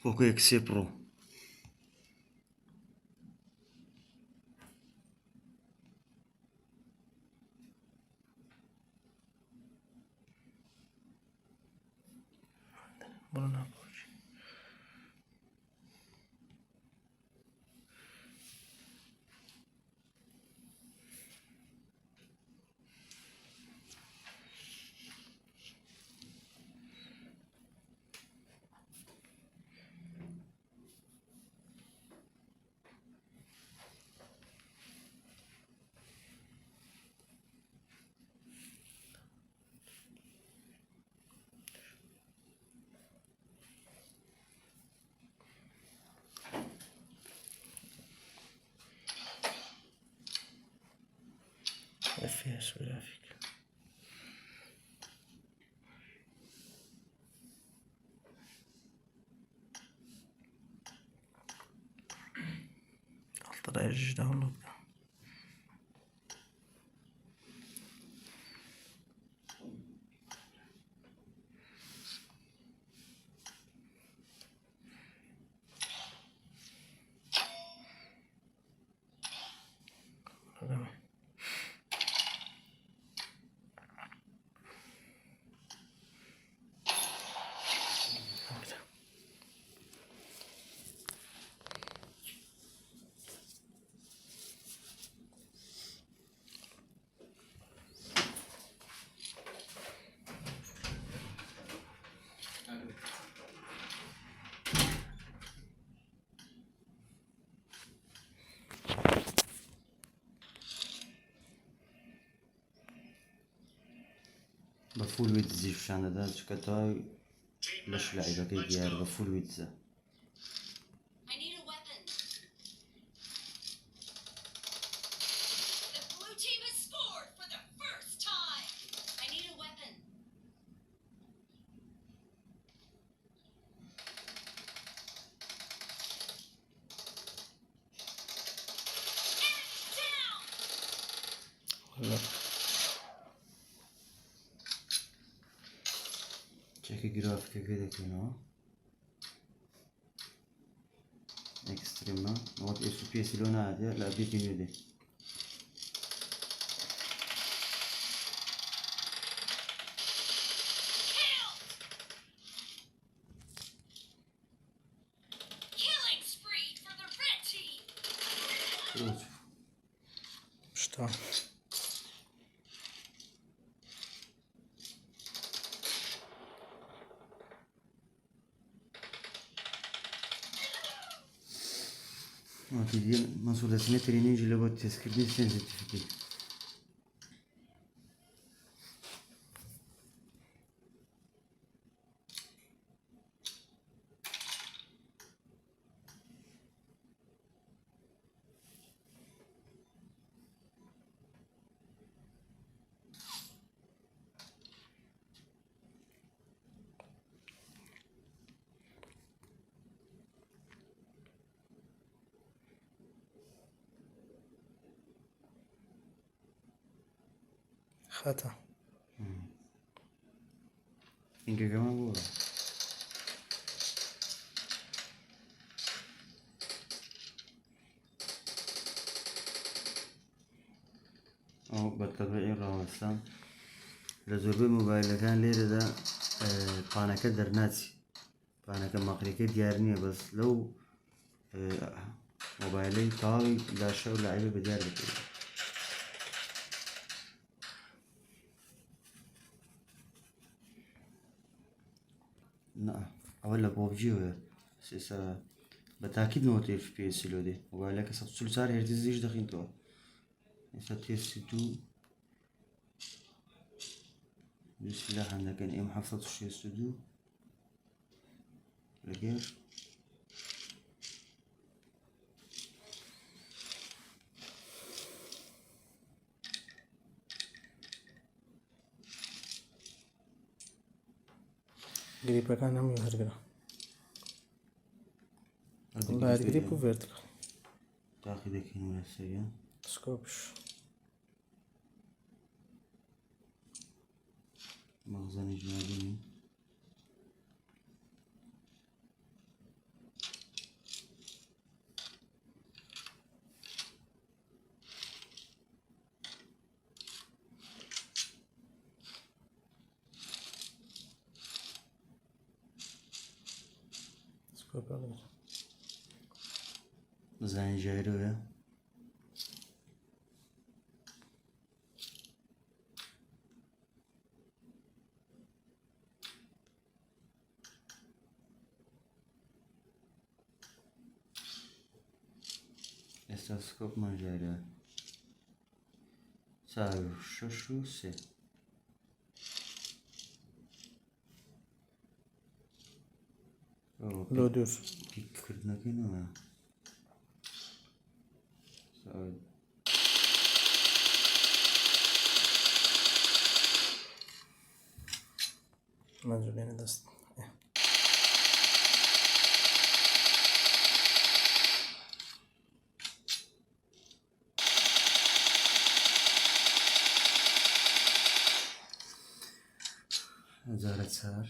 بوكو اكس برو. Bunu ne yapacağız? FPS grafik. Altta da download. Tamam. بفول ويدز يفشان هذا شكتاي ليش لعيبة كي ديار بفول ويدز. I need a weapon. The blue team has scored for the first time. I need a weapon. Enemy down. Valla. Çeki grafik كده كده اكستريما نوت اف بي اس لون عادي لا بي دي. Killing spree for the red team. Что? ما تيجي منصور سيمتري نيجي لو تسكرين سنسيتيفيتي. خطأ. اینکه كمان بورا او بالطبيعي راوستان لزربي موبايل كان ليرة ده قانكة درناتي قانكة مقريكة ديارنية بس لو موبايلي طاوي داشة ولعيبة بديار بكي لا اولا بوبجي وير سيسا بالتأكيد نوت اف بي اس لو دي موبايلك سلسار هرتز ايش دخين تو سا تي اس 2 السلاح عندك ان ام حفظت الشي استوديو لقير Gripe kan هم يهرجنا. والله هذه جريب وفيرتيكال. تاخذك هنا من السجن سكوبش. مخزن إجمالي ببرد. زنجیروه. استاسکوپ منجره. ساعت 6:03. لودور. پیک کردنەکەی نەوە. ساعت منجولين دست. هزارە چار.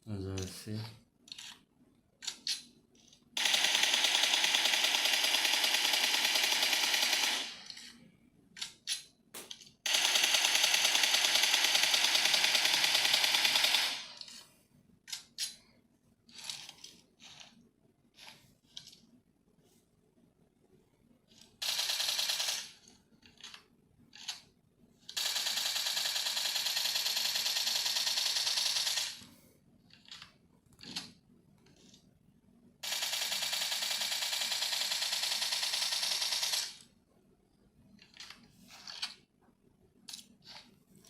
هزار سێ.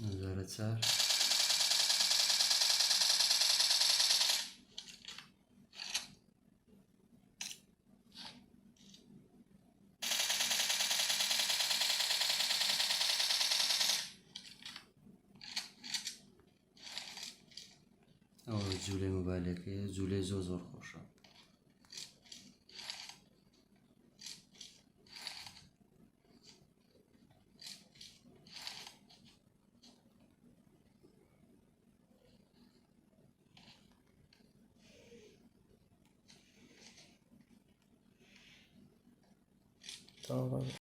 هزارە چار. ئەوە جوولەی مۆبایلەکەیە. جوولەی زۆر خۆشە. تمام.